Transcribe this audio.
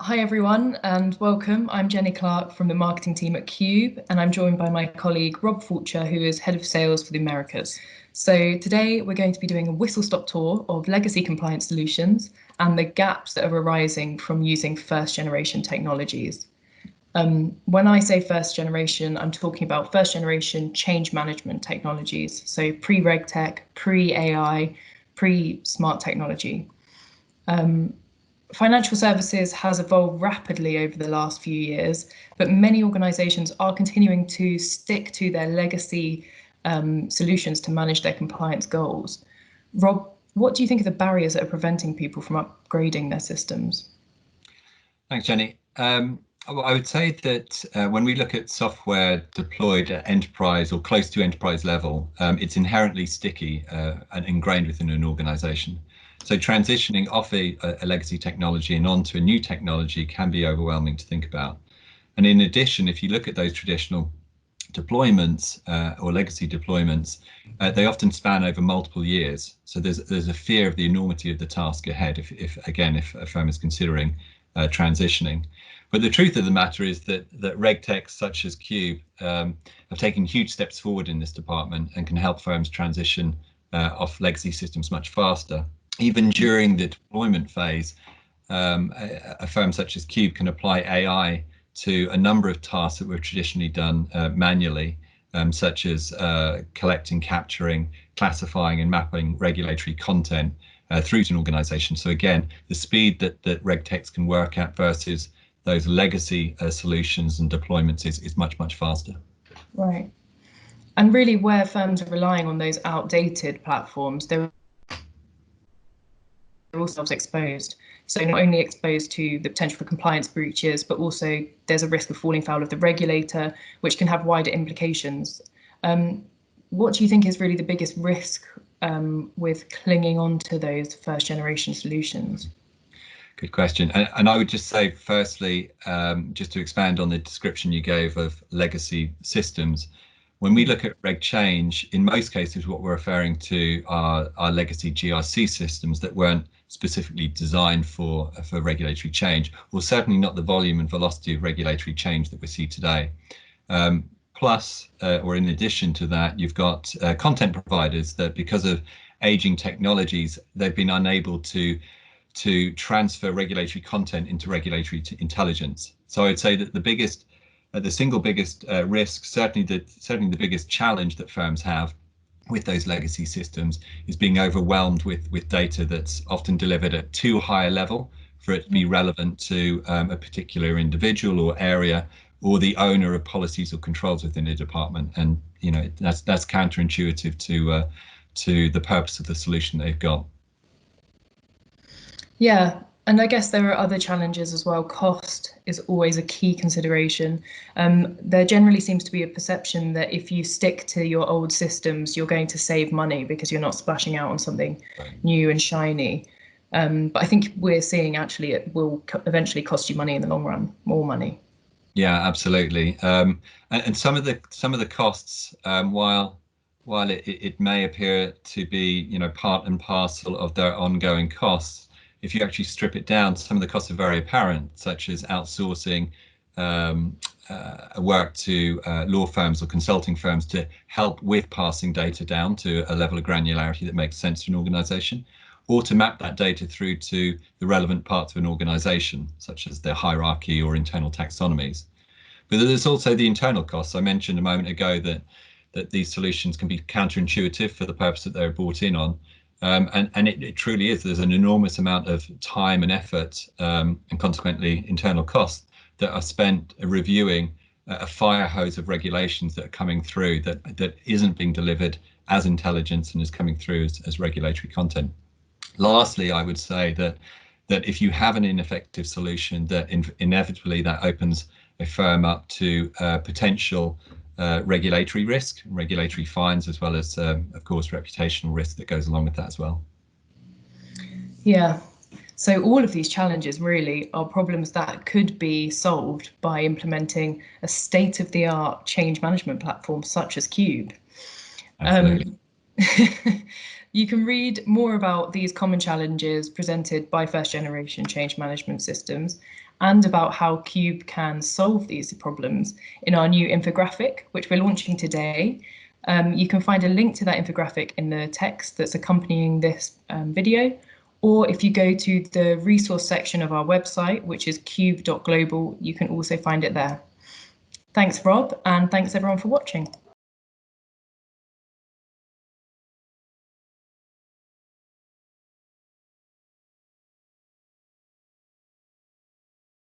Hi everyone and welcome. I'm Jenny Clark from the marketing team at Cube and I'm joined by my colleague Rob Fulcher, who is head of sales for the Americas. So today we're going to be doing a whistle-stop tour of legacy compliance solutions and the gaps that are arising from using first generation technologies. When I say first generation, I'm talking about first generation change management technologies. So pre-reg tech, pre-AI, pre-smart technology. Financial services has evolved rapidly over the last few years, but many organisations are continuing to stick to their legacy solutions to manage their compliance goals. Rob, what do you think are the barriers that are preventing people from upgrading their systems? Thanks, Jenny. I would say that when we look at software deployed at enterprise or close to enterprise level, it's inherently sticky and ingrained within an organization. So transitioning off a legacy technology and onto a new technology can be overwhelming to think about. And in addition, if you look at those traditional deployments or legacy deployments, they often span over multiple years. So there's a fear of the enormity of the task ahead if a firm is considering transitioning. But the truth of the matter is that RegTech such as Cube have taken huge steps forward in this department and can help firms transition off legacy systems much faster. Even during the deployment phase, a firm such as Cube can apply AI to a number of tasks that were traditionally done manually, such as collecting, capturing, classifying and mapping regulatory content through to an organization. So again, the speed that RegTechs can work at versus those legacy solutions and deployments is much, much faster. Right. And really where firms are relying on those outdated platforms, they're also exposed. So not only exposed to the potential for compliance breaches, but also there's a risk of falling foul of the regulator, which can have wider implications. What do you think is really the biggest risk with clinging on to those first generation solutions? Good question. And I would just say, firstly, just to expand on the description you gave of legacy systems, when we look at reg change, in most cases, what we're referring to are legacy GRC systems that weren't specifically designed for regulatory change, or certainly not the volume and velocity of regulatory change that we see today. Plus, or in addition to that, you've got content providers that, because of aging technologies, they've been unable to transfer regulatory content into regulatory intelligence. So I'd say that the single biggest risk, certainly the biggest challenge that firms have with those legacy systems, is being overwhelmed with data that's often delivered at too high a level for it to be relevant to a particular individual or area, or the owner of policies or controls within a department. And that's counterintuitive to the purpose of the solution they've got. Yeah, and I guess there are other challenges as well. Cost is always a key consideration. There generally seems to be a perception that if you stick to your old systems, you're going to save money because you're not splashing out on something new and shiny. But I think we're seeing actually it will eventually cost you money in the long run, more money. Yeah, absolutely. And some of the costs, while it may appear to be part and parcel of their ongoing costs, if you actually strip it down, some of the costs are very apparent, such as outsourcing work to law firms or consulting firms to help with passing data down to a level of granularity that makes sense to an organization, or to map that data through to the relevant parts of an organization, such as their hierarchy or internal taxonomies. But there's also the internal costs. I mentioned a moment ago that these solutions can be counterintuitive for the purpose that they're brought in on. And it truly is. There's an enormous amount of time and effort and consequently internal costs that are spent reviewing a fire hose of regulations that are coming through that isn't being delivered as intelligence and is coming through as regulatory content. Lastly, I would say that if you have an ineffective solution, that inevitably that opens a firm up to potential regulatory risk, regulatory fines, as well as, of course, reputational risk that goes along with that as well. Yeah. So all of these challenges really are problems that could be solved by implementing a state-of-the-art change management platform such as Cube. Absolutely. You can read more about these common challenges presented by first generation change management systems and about how Cube can solve these problems in our new infographic, which we're launching today. You can find a link to that infographic in the text that's accompanying this video, or if you go to the resource section of our website, which is cube.global, you can also find it there. Thanks, Rob, and thanks everyone for watching.